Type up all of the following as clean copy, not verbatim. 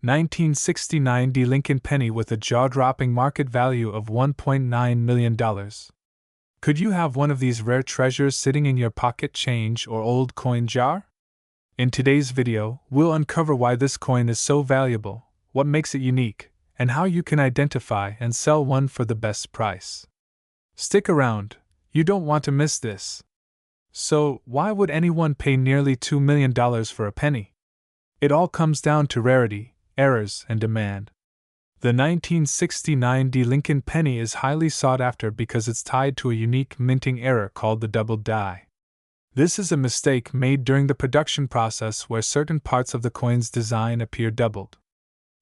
1969 D Lincoln penny with a jaw-dropping market value of $1.9 million. Could you have one of these rare treasures sitting in your pocket change or old coin jar? In today's video, we'll uncover why this coin is so valuable, what makes it unique, and how you can identify and sell one for the best price. Stick around, you don't want to miss this. So, why would anyone pay nearly $2 million for a penny? It all comes down to rarity, errors, and demand. The 1969 D Lincoln penny is highly sought after because it's tied to a unique minting error called the doubled die. This is a mistake made during the production process where certain parts of the coin's design appear doubled.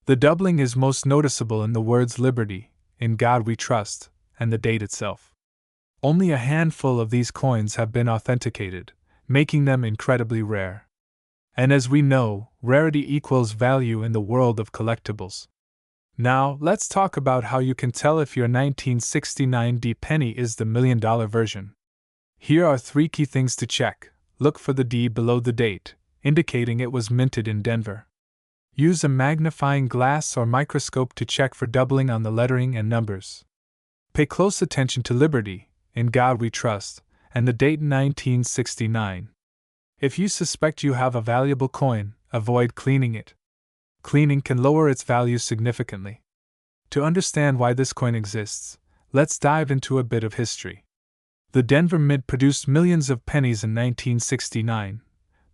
The doubling is most noticeable in the words Liberty, In God We Trust, and the date itself. Only a handful of these coins have been authenticated, making them incredibly rare. And as we know, rarity equals value in the world of collectibles. Now, let's talk about how you can tell if your 1969 D penny is the $1 million version. Here are 3 key things to check. Look for the D below the date, indicating it was minted in Denver. Use a magnifying glass or microscope to check for doubling on the lettering and numbers. Pay close attention to Liberty, In God We Trust, and the date 1969. If you suspect you have a valuable coin, avoid cleaning it. Cleaning can lower its value significantly. To understand why this coin exists, let's dive into a bit of history. The Denver Mint produced millions of pennies in 1969,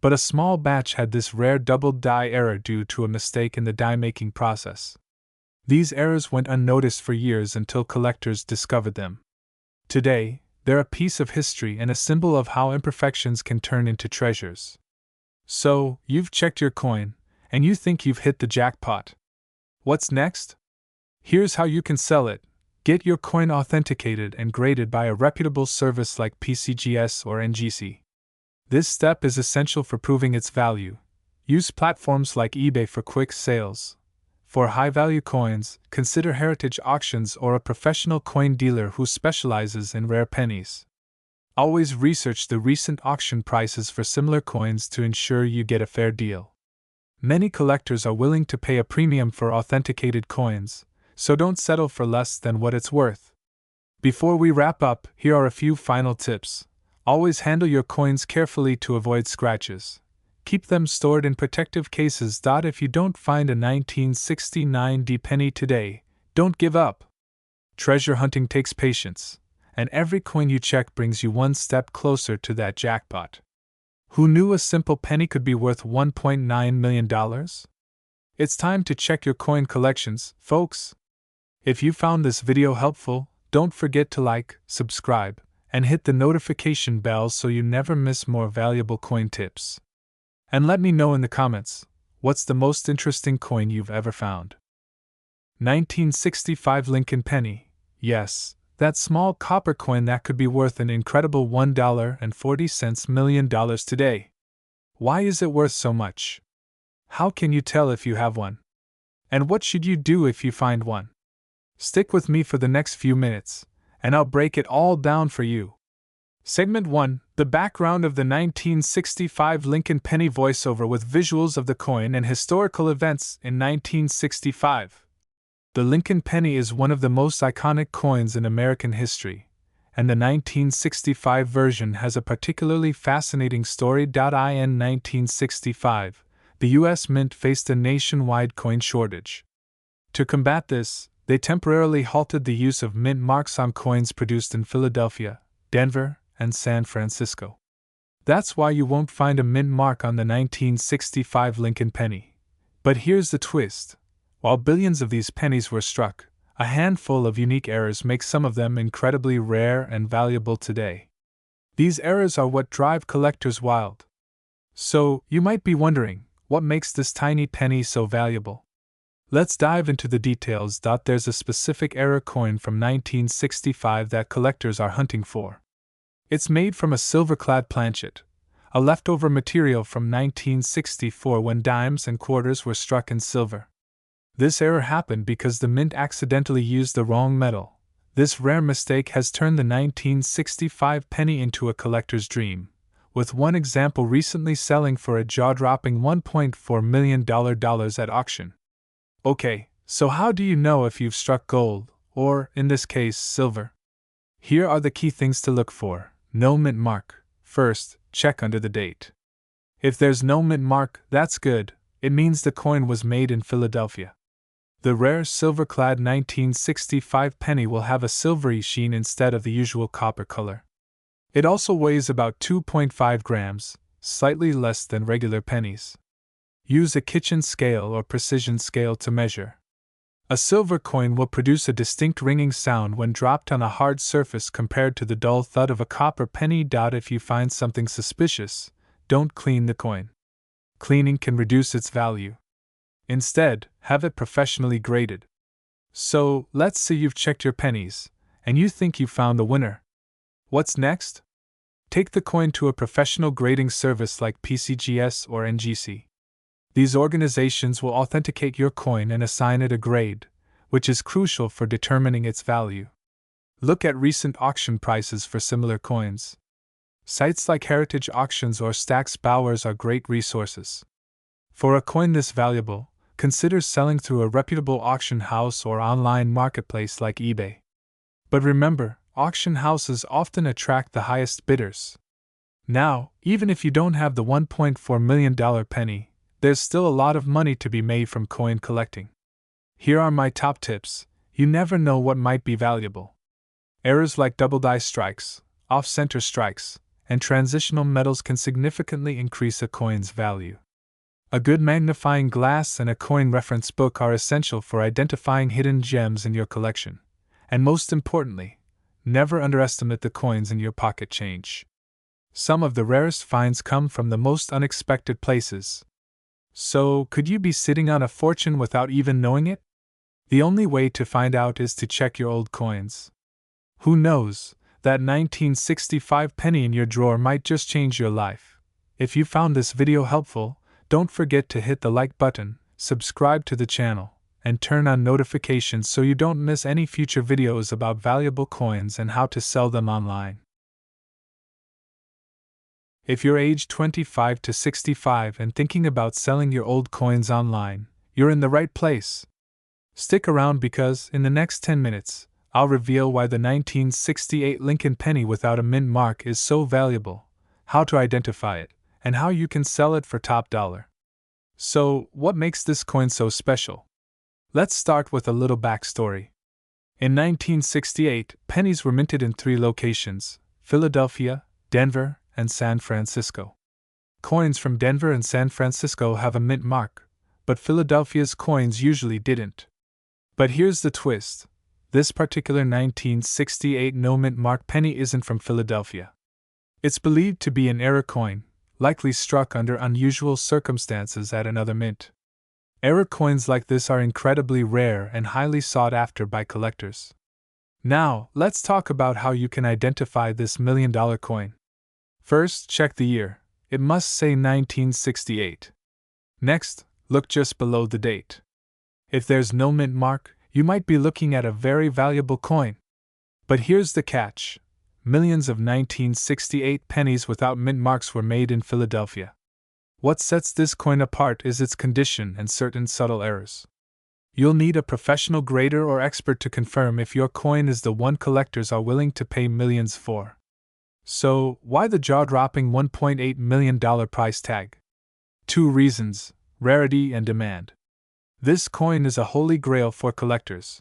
but a small batch had this rare doubled die error due to a mistake in the die-making process. These errors went unnoticed for years until collectors discovered them. Today, they're a piece of history and a symbol of how imperfections can turn into treasures. So, you've checked your coin, and you think you've hit the jackpot. What's next? Here's how you can sell it. Get your coin authenticated and graded by a reputable service like PCGS or NGC. This step is essential for proving its value. Use platforms like eBay for quick sales. For high-value coins, consider heritage auctions or a professional coin dealer who specializes in rare pennies. Always research the recent auction prices for similar coins to ensure you get a fair deal. Many collectors are willing to pay a premium for authenticated coins, so don't settle for less than what it's worth. Before we wrap up, here are a few final tips. Always handle your coins carefully to avoid scratches. Keep them stored in protective cases. If you don't find a 1969 D penny today, don't give up. Treasure hunting takes patience, and every coin you check brings you one step closer to that jackpot. Who knew a simple penny could be worth $1.9 million? It's time to check your coin collections, folks. If you found this video helpful, don't forget to like, subscribe, and hit the notification bell so you never miss more valuable coin tips. And let me know in the comments, what's the most interesting coin you've ever found? 1965 Lincoln penny. Yes, that small copper coin that could be worth an incredible $1.40 million today. Why is it worth so much? How can you tell if you have one? And what should you do if you find one? Stick with me for the next few minutes, and I'll break it all down for you. Segment 1. The background of the 1965 Lincoln penny, voiceover with visuals of the coin and historical events in 1965. The Lincoln penny is one of the most iconic coins in American history, and the 1965 version has a particularly fascinating story. In 1965, the U.S. Mint faced a nationwide coin shortage. To combat this, they temporarily halted the use of mint marks on coins produced in Philadelphia, Denver, and San Francisco. That's why you won't find a mint mark on the 1965 Lincoln penny. But here's the twist. While billions of these pennies were struck, a handful of unique errors make some of them incredibly rare and valuable today. These errors are what drive collectors wild. So, you might be wondering, what makes this tiny penny so valuable? Let's dive into the details. There's a specific error coin from 1965 that collectors are hunting for. It's made from a silver-clad planchet, a leftover material from 1964 when dimes and quarters were struck in silver. This error happened because the mint accidentally used the wrong metal. This rare mistake has turned the 1965 penny into a collector's dream, with one example recently selling for a jaw-dropping $1.4 million at auction. Okay, so how do you know if you've struck gold, or, in this case, silver? Here are the key things to look for. No mint mark. First, check under the date. If there's no mint mark, that's good. It means the coin was made in Philadelphia. The rare silver-clad 1965 penny will have a silvery sheen instead of the usual copper color. It also weighs about 2.5 grams, slightly less than regular pennies. Use a kitchen scale or precision scale to measure. A silver coin will produce a distinct ringing sound when dropped on a hard surface compared to the dull thud of a copper penny. If you find something suspicious, don't clean the coin. Cleaning can reduce its value. Instead, have it professionally graded. So, let's say you've checked your pennies, and you think you found the winner. What's next? Take the coin to a professional grading service like PCGS or NGC. These organizations will authenticate your coin and assign it a grade, which is crucial for determining its value. Look at recent auction prices for similar coins. Sites like Heritage Auctions or Stack's Bowers are great resources. For a coin this valuable, consider selling through a reputable auction house or online marketplace like eBay. But remember, auction houses often attract the highest bidders. Now, even if you don't have the $1.4 million penny, there's still a lot of money to be made from coin collecting. Here are my top tips. You never know what might be valuable. Errors like double die strikes, off-center strikes, and transitional metals can significantly increase a coin's value. A good magnifying glass and a coin reference book are essential for identifying hidden gems in your collection. And most importantly, never underestimate the coins in your pocket change. Some of the rarest finds come from the most unexpected places. So, could you be sitting on a fortune without even knowing it? The only way to find out is to check your old coins. Who knows, that 1965 penny in your drawer might just change your life. If you found this video helpful, don't forget to hit the like button, subscribe to the channel, and turn on notifications so you don't miss any future videos about valuable coins and how to sell them online. If you're aged 25 to 65 and thinking about selling your old coins online, you're in the right place. Stick around because, in the next 10 minutes, I'll reveal why the 1968 Lincoln penny without a mint mark is so valuable, how to identify it, and how you can sell it for top dollar. So, what makes this coin so special? Let's start with a little backstory. In 1968, pennies were minted in 3 locations: Philadelphia, Denver, and San Francisco. Coins from Denver and San Francisco have a mint mark, but Philadelphia's coins usually didn't. But here's the twist. This particular 1968 no mint mark penny isn't from Philadelphia. It's believed to be an error coin, likely struck under unusual circumstances at another mint. Error coins like this are incredibly rare and highly sought after by collectors. Now, let's talk about how you can identify this $1 million coin. First, check the year. It must say 1968. Next, look just below the date. If there's no mint mark, you might be looking at a very valuable coin. But here's the catch. Millions of 1968 pennies without mint marks were made in Philadelphia. What sets this coin apart is its condition and certain subtle errors. You'll need a professional grader or expert to confirm if your coin is the one collectors are willing to pay millions for. So, why the jaw-dropping $1.8 million price tag? 2 reasons: rarity and demand. This coin is a holy grail for collectors.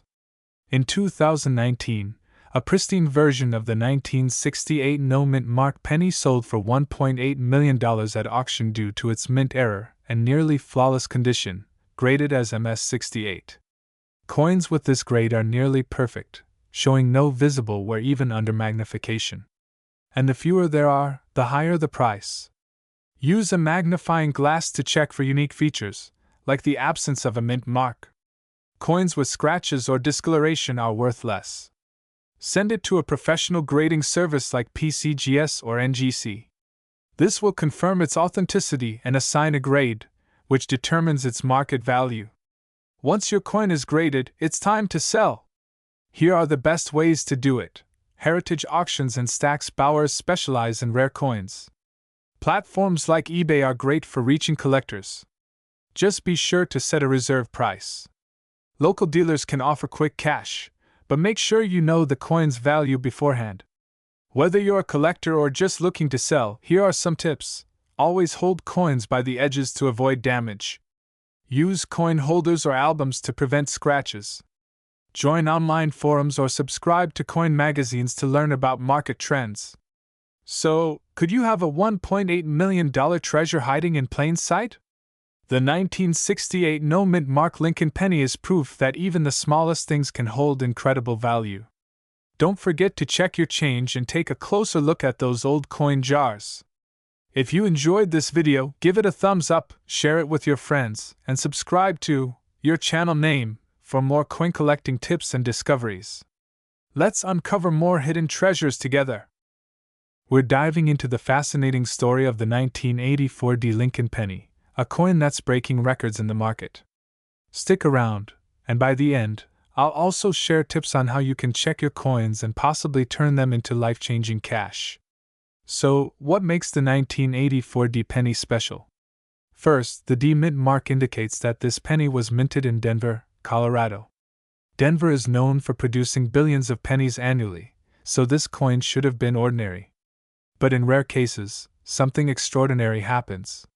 In 2019, a pristine version of the 1968 no mint mark penny sold for $1.8 million at auction due to its mint error and nearly flawless condition, graded as MS68. Coins with this grade are nearly perfect, showing no visible wear even under magnification. And the fewer there are, the higher the price. Use a magnifying glass to check for unique features, like the absence of a mint mark. Coins with scratches or discoloration are worth less. Send it to a professional grading service like PCGS or NGC. This will confirm its authenticity and assign a grade, which determines its market value. Once your coin is graded, it's time to sell. Here are the best ways to do it. Heritage Auctions and Stack's Bowers specialize in rare coins. Platforms like eBay are great for reaching collectors. Just be sure to set a reserve price. Local dealers can offer quick cash, but make sure you know the coin's value beforehand. Whether you're a collector or just looking to sell, here are some tips. Always hold coins by the edges to avoid damage. Use coin holders or albums to prevent scratches. Join online forums or subscribe to coin magazines to learn about market trends. So, could you have a $1.8 million treasure hiding in plain sight? The 1968 no-mint mark Lincoln penny is proof that even the smallest things can hold incredible value. Don't forget to check your change and take a closer look at those old coin jars. If you enjoyed this video, give it a thumbs up, share it with your friends, and subscribe to your channel name for more coin collecting tips and discoveries. Let's uncover more hidden treasures together. We're diving into the fascinating story of the 1984 Lincoln penny, a coin that's breaking records in the market. Stick around, and by the end, I'll also share tips on how you can check your coins and possibly turn them into life-changing cash. So, what makes the 1984 penny special? First, the D mint mark indicates that this penny was minted in Denver, Colorado. Denver is known for producing billions of pennies annually, so this coin should have been ordinary. But in rare cases, something extraordinary happens.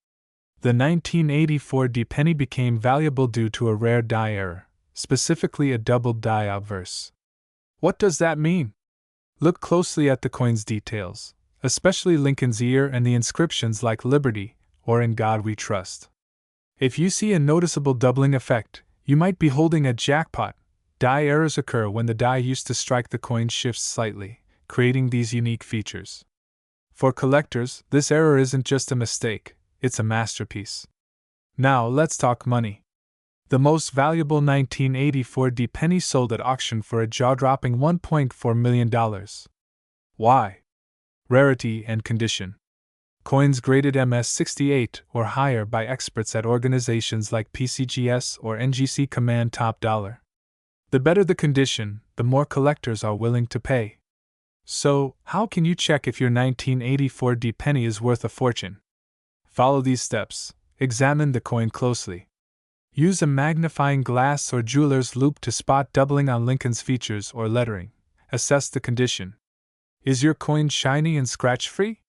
The 1984 penny became valuable due to a rare die error, specifically a doubled die obverse. What does that mean? Look closely at the coin's details, especially Lincoln's ear and the inscriptions like Liberty or In God We Trust. If you see a noticeable doubling effect, you might be holding a jackpot. Die errors occur when the die used to strike the coin shifts slightly, creating these unique features. For collectors, this error isn't just a mistake, it's a masterpiece. Now let's talk money. The most valuable 1984 penny sold at auction for a jaw-dropping $1.4 million. Why? Rarity and condition. Coins graded MS-68 or higher by experts at organizations like PCGS or NGC command top dollar. The better the condition, the more collectors are willing to pay. So, how can you check if your 1984 penny is worth a fortune? Follow these steps. Examine the coin closely. Use a magnifying glass or jeweler's loupe to spot doubling on Lincoln's features or lettering. Assess the condition. Is your coin shiny and scratch-free?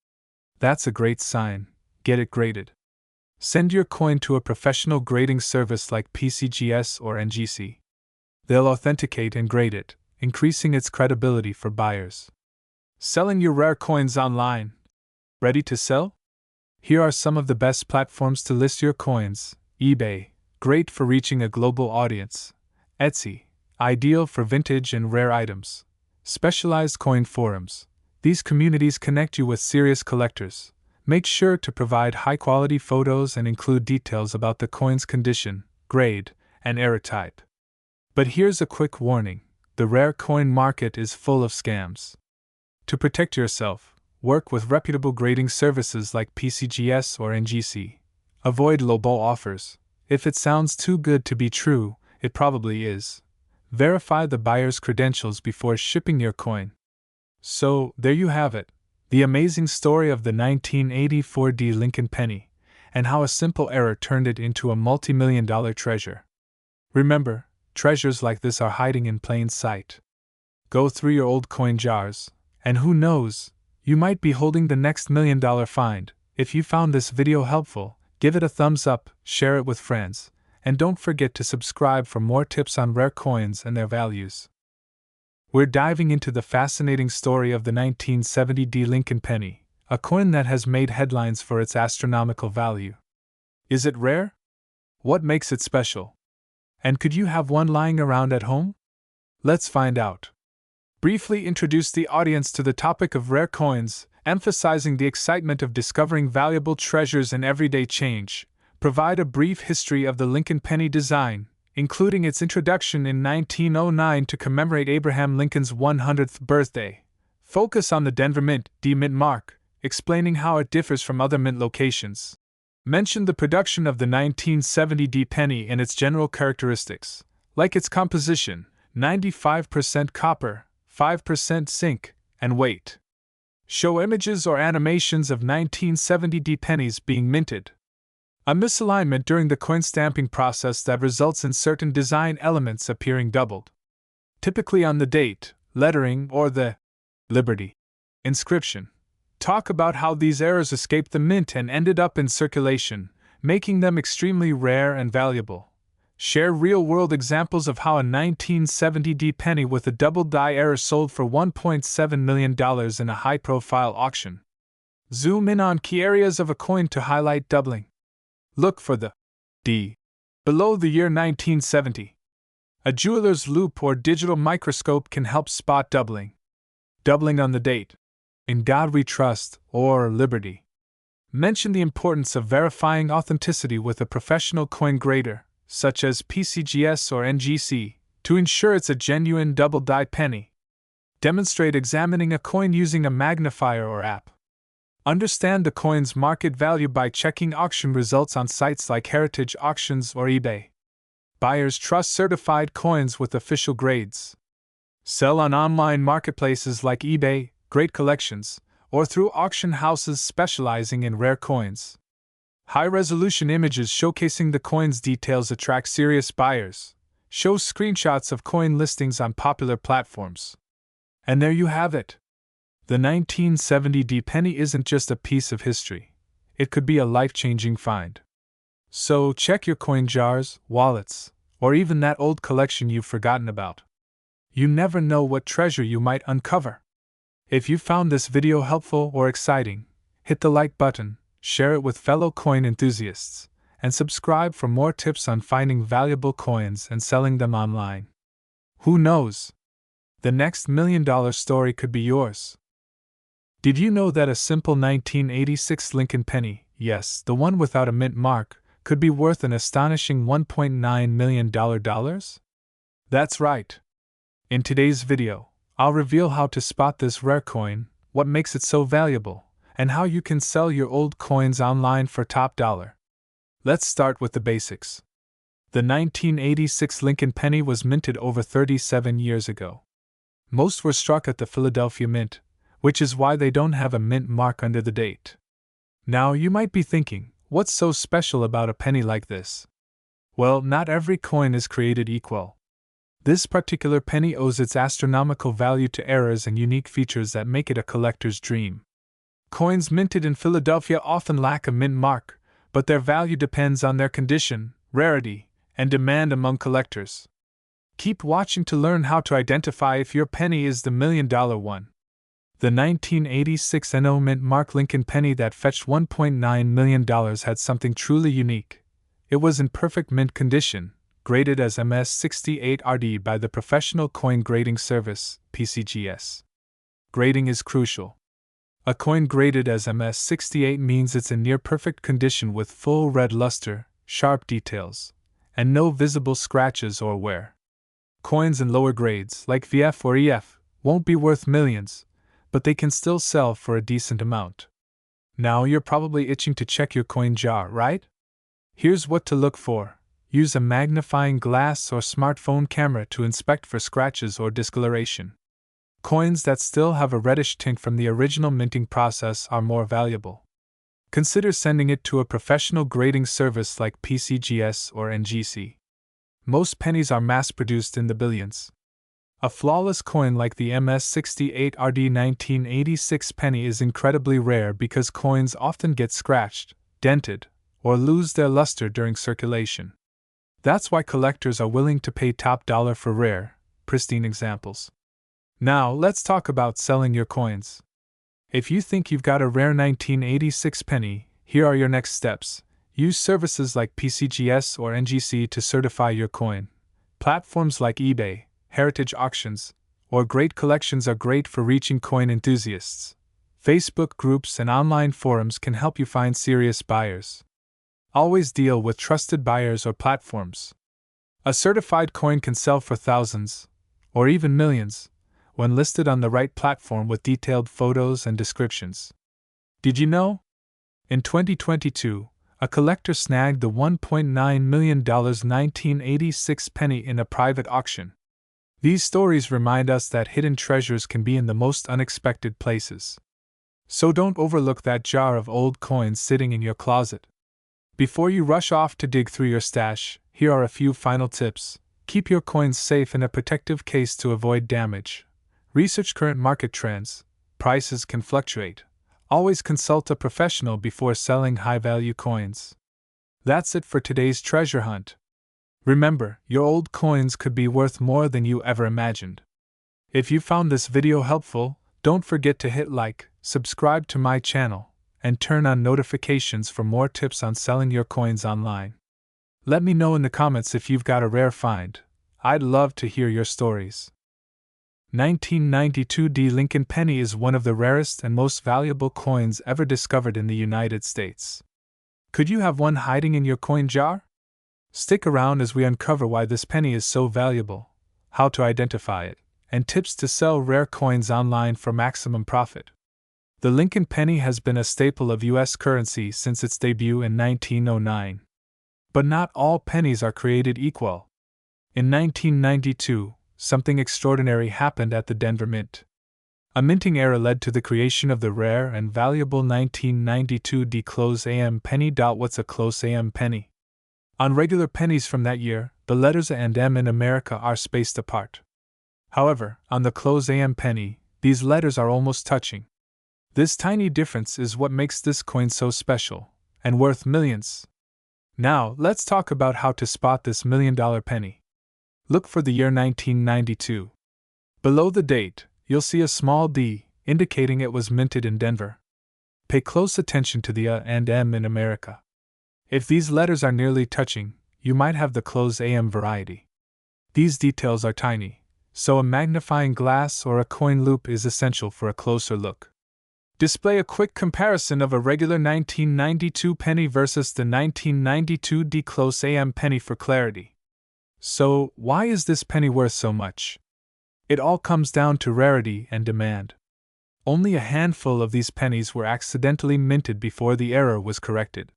That's a great sign. Get it graded. Send your coin to a professional grading service like PCGS or NGC. They'll authenticate and grade it, increasing its credibility for buyers. Selling your rare coins online. Ready to sell? Here are some of the best platforms to list your coins. eBay, great for reaching a global audience. Etsy, ideal for vintage and rare items. Specialized coin forums. These communities connect you with serious collectors. Make sure to provide high-quality photos and include details about the coin's condition, grade, and error type. But here's a quick warning: the rare coin market is full of scams. To protect yourself, work with reputable grading services like PCGS or NGC. Avoid lowball offers. If it sounds too good to be true, it probably is. Verify the buyer's credentials before shipping your coin. So, there you have it, the amazing story of the 1984 Lincoln penny, and how a simple error turned it into a multi-million-dollar treasure. Remember, treasures like this are hiding in plain sight. Go through your old coin jars, and who knows, you might be holding the next $1 million find. If you found this video helpful, give it a thumbs up, share it with friends, and don't forget to subscribe for more tips on rare coins and their values. We're diving into the fascinating story of the 1970 Lincoln penny, a coin that has made headlines for its astronomical value. Is it rare? What makes it special? And could you have one lying around at home? Let's find out. Briefly introduce the audience to the topic of rare coins, emphasizing the excitement of discovering valuable treasures in everyday change. Provide a brief history of the Lincoln penny design, including its introduction in 1909 to commemorate Abraham Lincoln's 100th birthday. Focus on the Denver Mint D-Mint mark, explaining how it differs from other mint locations. Mention the production of the 1970 penny and its general characteristics, like its composition, 95% copper, 5% zinc, and weight. Show images or animations of 1970 pennies being minted. A misalignment during the coin stamping process that results in certain design elements appearing doubled. Typically on the date, lettering, or the Liberty inscription. Talk about how these errors escaped the mint and ended up in circulation, making them extremely rare and valuable. Share real-world examples of how a 1970 penny with a double-die error sold for $1.7 million in a high-profile auction. Zoom in on key areas of a coin to highlight doubling. Look for the D below the year 1970. A jeweler's loupe or digital microscope can help spot doubling. Doubling on the date. In God we trust, or Liberty. Mention the importance of verifying authenticity with a professional coin grader, such as PCGS or NGC, to ensure it's a genuine double-die penny. Demonstrate examining a coin using a magnifier or app. Understand the coin's market value by checking auction results on sites like Heritage Auctions or eBay. Buyers trust certified coins with official grades. Sell on online marketplaces like eBay, Great Collections, or through auction houses specializing in rare coins. High-resolution images showcasing the coin's details attract serious buyers. Show screenshots of coin listings on popular platforms. And there you have it. The 1970 penny isn't just a piece of history. It could be a life-changing find. So check your coin jars, wallets, or even that old collection you've forgotten about. You never know what treasure you might uncover. If you found this video helpful or exciting, hit the like button, share it with fellow coin enthusiasts, and subscribe for more tips on finding valuable coins and selling them online. Who knows? The next $1 million story could be yours. Did you know that a simple 1986 Lincoln penny, yes, the one without a mint mark, could be worth an astonishing $1.9 million? That's right. In today's video, I'll reveal how to spot this rare coin, what makes it so valuable, and how you can sell your old coins online for top dollar. Let's start with the basics. The 1986 Lincoln penny was minted over 37 years ago. Most were struck at the Philadelphia Mint, which is why they don't have a mint mark under the date. Now you might be thinking, what's so special about a penny like this? Well, not every coin is created equal. This particular penny owes its astronomical value to errors and unique features that make it a collector's dream. Coins minted in Philadelphia often lack a mint mark, but their value depends on their condition, rarity, and demand among collectors. Keep watching to learn how to identify if your penny is the $1 million one. The 1986 NO mint mark Lincoln penny that fetched $1.9 million had something truly unique. It was in perfect mint condition, graded as MS68RD by the Professional Coin Grading Service, PCGS. Grading is crucial. A coin graded as MS68 means it's in near-perfect condition with full red luster, sharp details, and no visible scratches or wear. Coins in lower grades, like VF or EF, won't be worth millions, but they can still sell for a decent amount. Now you're probably itching to check your coin jar, right? Here's what to look for. Use a magnifying glass or smartphone camera to inspect for scratches or discoloration. Coins that still have a reddish tint from the original minting process are more valuable. Consider sending it to a professional grading service like PCGS or NGC. Most pennies are mass-produced in the billions. A flawless coin like the MS68RD 1986 penny is incredibly rare because coins often get scratched, dented, or lose their luster during circulation. That's why collectors are willing to pay top dollar for rare, pristine examples. Now, let's talk about selling your coins. If you think you've got a rare 1986 penny, here are your next steps. Use services like PCGS or NGC to certify your coin. Platforms like eBay, Heritage Auctions, or Great Collections are great for reaching coin enthusiasts. Facebook groups and online forums can help you find serious buyers. Always deal with trusted buyers or platforms. A certified coin can sell for thousands, or even millions, when listed on the right platform with detailed photos and descriptions. Did you know? In 2022, a collector snagged the $1.9 million 1986 penny in a private auction. These stories remind us that hidden treasures can be in the most unexpected places. So don't overlook that jar of old coins sitting in your closet. Before you rush off to dig through your stash, here are a few final tips. Keep your coins safe in a protective case to avoid damage. Research current market trends. Prices can fluctuate. Always consult a professional before selling high-value coins. That's it for today's treasure hunt. Remember, your old coins could be worth more than you ever imagined. If you found this video helpful, don't forget to hit like, subscribe to my channel, and turn on notifications for more tips on selling your coins online. Let me know in the comments if you've got a rare find. I'd love to hear your stories. 1992 D. Lincoln penny is one of the rarest and most valuable coins ever discovered in the United States. Could you have one hiding in your coin jar? Stick around as we uncover why this penny is so valuable, how to identify it, and tips to sell rare coins online for maximum profit. The Lincoln penny has been a staple of U.S. currency since its debut in 1909. But not all pennies are created equal. In 1992, something extraordinary happened at the Denver Mint. A minting era led to the creation of the rare and valuable 1992 D close AM penny. What's a close AM penny? On regular pennies from that year, the letters A and M in America are spaced apart. However, on the close AM penny, these letters are almost touching. This tiny difference is what makes this coin so special, and worth millions. Now, let's talk about how to spot this $1 million penny. Look for the year 1992. Below the date, you'll see a small D, indicating it was minted in Denver. Pay close attention to the A and M in America. If these letters are nearly touching, you might have the close AM variety. These details are tiny, so a magnifying glass or a coin loop is essential for a closer look. Display a quick comparison of a regular 1992 penny versus the 1992 D close AM penny for clarity. So, why is this penny worth so much? It all comes down to rarity and demand. Only a handful of these pennies were accidentally minted before the error was corrected.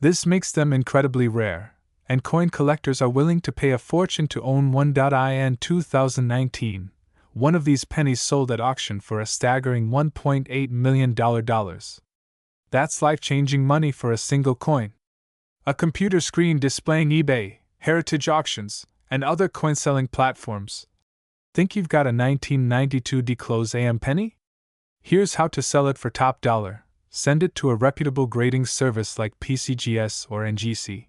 This makes them incredibly rare, and coin collectors are willing to pay a fortune to own one. In 2019, one of these pennies sold at auction for a staggering $1.8 million. That's life-changing money for a single coin. A computer screen displaying eBay, heritage auctions, and other coin-selling platforms. Think you've got a 1992 D close AM penny? Here's how to sell it for top dollar. Send it to a reputable grading service like PCGS or NGC.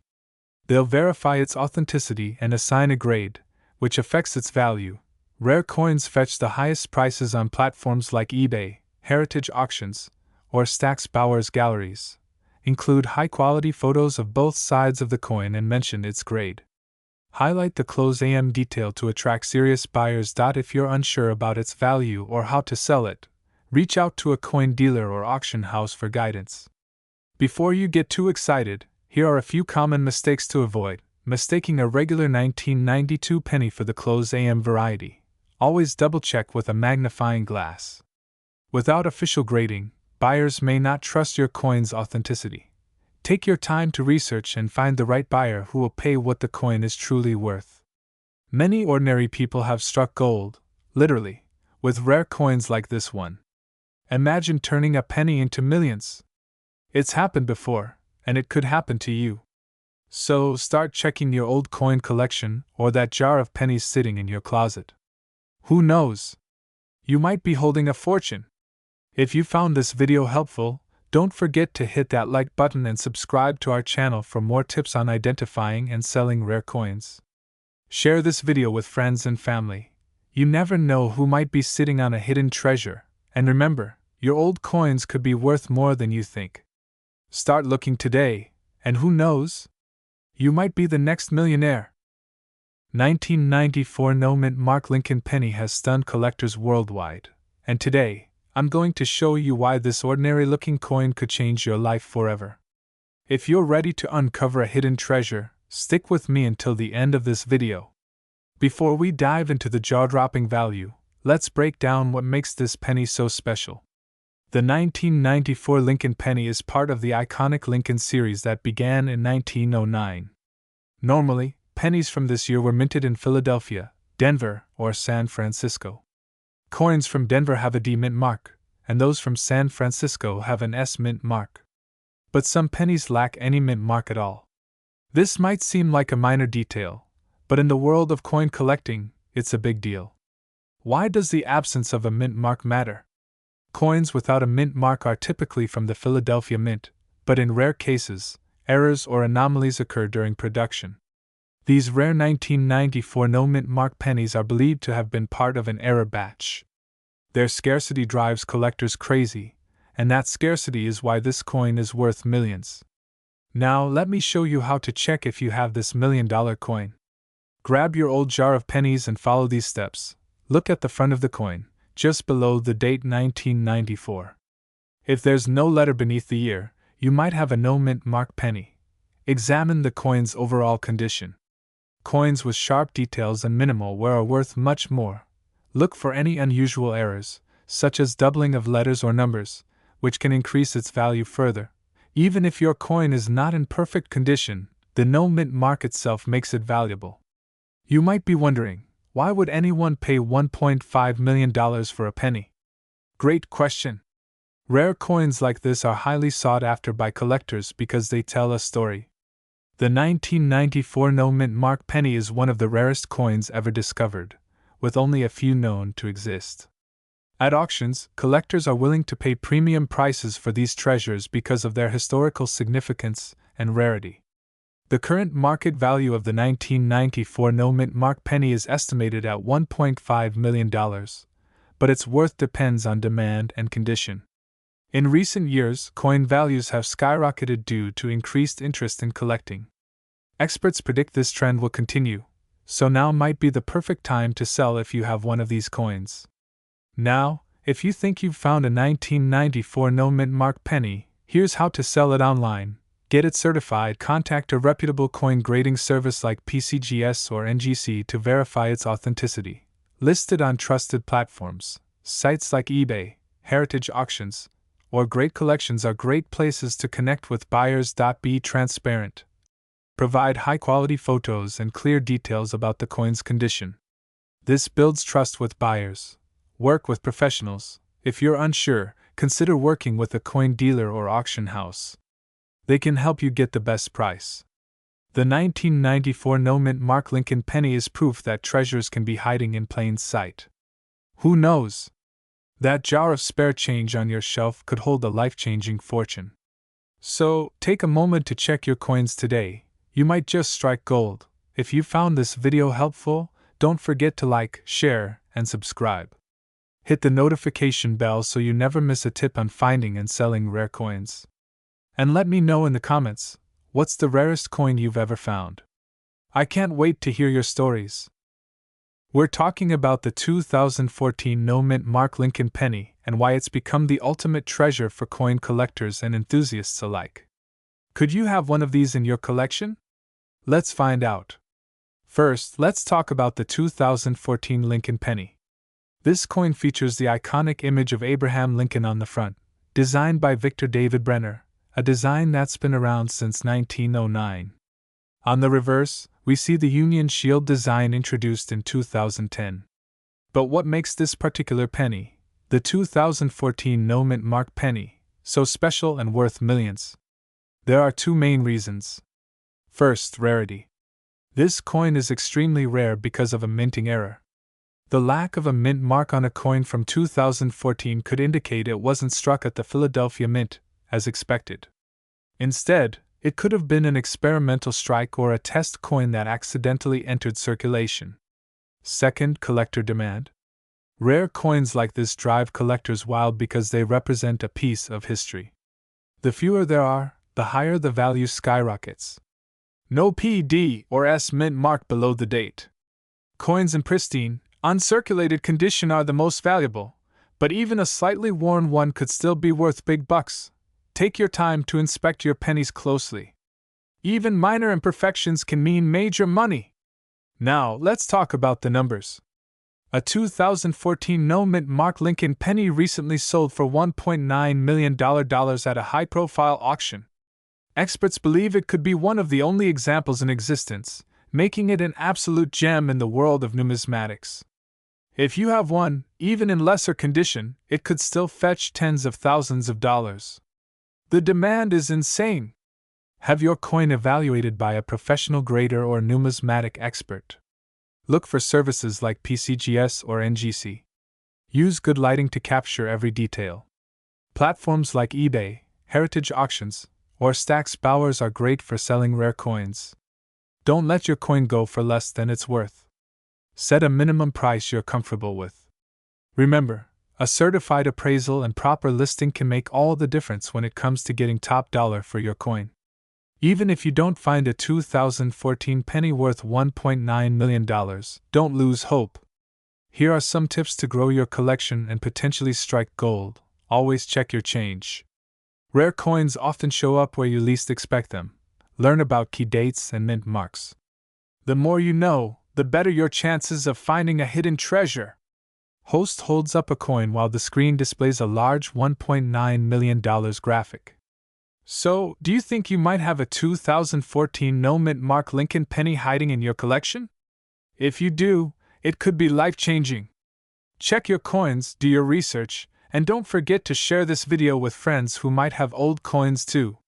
They'll verify its authenticity and assign a grade, which affects its value. Rare coins fetch the highest prices on platforms like eBay, heritage auctions, or Stack's Bowers galleries. Include high-quality photos of both sides of the coin and mention its grade. Highlight the close AM detail to attract serious buyers. If you're unsure about its value or how to sell it, reach out to a coin dealer or auction house for guidance. Before you get too excited, here are a few common mistakes to avoid. Mistaking a regular 1992 penny for the close AM variety. Always double-check with a magnifying glass. Without official grading, buyers may not trust your coin's authenticity. Take your time to research and find the right buyer who will pay what the coin is truly worth. Many ordinary people have struck gold, literally, with rare coins like this one. Imagine turning a penny into millions. It's happened before, and it could happen to you. So start checking your old coin collection or that jar of pennies sitting in your closet. Who knows? You might be holding a fortune. If you found this video helpful, don't forget to hit that like button and subscribe to our channel for more tips on identifying and selling rare coins. Share this video with friends and family. You never know who might be sitting on a hidden treasure, and remember, your old coins could be worth more than you think. Start looking today, and who knows? You might be the next millionaire. 1994 No Mint Mark Lincoln penny has stunned collectors worldwide, and today, I'm going to show you why this ordinary-looking coin could change your life forever. If you're ready to uncover a hidden treasure, stick with me until the end of this video. Before we dive into the jaw-dropping value, let's break down what makes this penny so special. The 1994 Lincoln penny is part of the iconic Lincoln series that began in 1909. Normally, pennies from this year were minted in Philadelphia, Denver, or San Francisco. Coins from Denver have a D mint mark, and those from San Francisco have an S mint mark. but some pennies lack any mint mark at all. This might seem like a minor detail, but in the world of coin collecting, it's a big deal. Why does the absence of a mint mark matter? Coins without a mint mark are typically from the Philadelphia Mint, but in rare cases, errors or anomalies occur during production. These rare 1994 no-mint mark pennies are believed to have been part of an error batch. Their scarcity drives collectors crazy, and that scarcity is why this coin is worth millions. Now let me show you how to check if you have this $1 million coin. Grab your old jar of pennies and follow these steps. Look at the front of the coin, just below the date 1994. If there's no letter beneath the year, you might have a no-mint mark penny. Examine the coin's overall condition. Coins with sharp details and minimal wear are worth much more. Look for any unusual errors, such as doubling of letters or numbers, which can increase its value further. Even if your coin is not in perfect condition, the no-mint mark itself makes it valuable. You might be wondering, why would anyone pay $1.5 million for a penny? Great question. Rare coins like this are highly sought after by collectors because they tell a story. The 1994 no-mint mark penny is one of the rarest coins ever discovered, with only a few known to exist. At auctions, collectors are willing to pay premium prices for these treasures because of their historical significance and rarity. The current market value of the 1994 no-mint mark penny is estimated at $1.5 million, but its worth depends on demand and condition. In recent years, coin values have skyrocketed due to increased interest in collecting. Experts predict this trend will continue, so now might be the perfect time to sell if you have one of these coins. Now, if you think you've found a 1994 no-mint mark penny, here's how to sell it online. Get it certified. Contact a reputable coin grading service like PCGS or NGC to verify its authenticity. Listed on trusted platforms, sites like eBay, Heritage Auctions, or Great Collections are great places to connect with buyers. Be transparent. Provide high-quality photos and clear details about the coin's condition. This builds trust with buyers. Work with professionals. If you're unsure, consider working with a coin dealer or auction house. They can help you get the best price. The 1994 no-mint mark Lincoln penny is proof that treasures can be hiding in plain sight. Who knows? That jar of spare change on your shelf could hold a life-changing fortune. So, take a moment to check your coins today. You might just strike gold. If you found this video helpful, don't forget to like, share, and subscribe. Hit the notification bell so you never miss a tip on finding and selling rare coins. And let me know in the comments, what's the rarest coin you've ever found? I can't wait to hear your stories. We're talking about the 2014 no-mint mark Lincoln penny and why it's become the ultimate treasure for coin collectors and enthusiasts alike. Could you have one of these in your collection? Let's find out. First, let's talk about the 2014 Lincoln penny. This coin features the iconic image of Abraham Lincoln on the front, designed by Victor David Brenner, a design that's been around since 1909. On the reverse, we see the Union Shield design introduced in 2010. But what makes this particular penny, the 2014 no-mint mark penny, so special and worth millions? There are two main reasons. First, rarity. This coin is extremely rare because of a minting error. The lack of a mint mark on a coin from 2014 could indicate it wasn't struck at the Philadelphia Mint, as expected. Instead, it could have been an experimental strike or a test coin that accidentally entered circulation. Second, collector demand. Rare coins like this drive collectors wild because they represent a piece of history. The fewer there are, the higher the value skyrockets. No PD or S mint mark below the date. Coins in pristine, uncirculated condition are the most valuable, but even a slightly worn one could still be worth big bucks. Take your time to inspect your pennies closely. Even minor imperfections can mean major money. Now, let's talk about the numbers. A 2014 no-mint mark Lincoln penny recently sold for $1.9 million at a high-profile auction. Experts believe it could be one of the only examples in existence, making it an absolute gem in the world of numismatics. If you have one, even in lesser condition, it could still fetch tens of thousands of dollars. The demand is insane. Have your coin evaluated by a professional grader or numismatic expert. Look for services like PCGS or NGC. Use good lighting to capture every detail. Platforms like eBay, Heritage Auctions, or Stax Bowers are great for selling rare coins. Don't let your coin go for less than it's worth. Set a minimum price you're comfortable with. Remember, a certified appraisal and proper listing can make all the difference when it comes to getting top dollar for your coin. Even if you don't find a 2014 penny worth $1.9 million, don't lose hope. Here are some tips to grow your collection and potentially strike gold. Always check your change. Rare coins often show up where you least expect them. Learn about key dates and mint marks. The more you know, the better your chances of finding a hidden treasure. Host holds up a coin while the screen displays a large $1.9 million graphic. So, do you think you might have a 2014 no mint mark Lincoln penny hiding in your collection? If you do, it could be life-changing. Check your coins, do your research, and don't forget to share this video with friends who might have old coins too.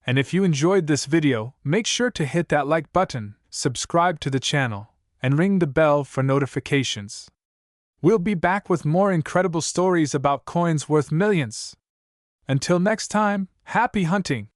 And if you enjoyed this video, make sure to hit that like button, subscribe to the channel, and ring the bell for notifications. We'll be back with more incredible stories about coins worth millions. Until next time, happy hunting!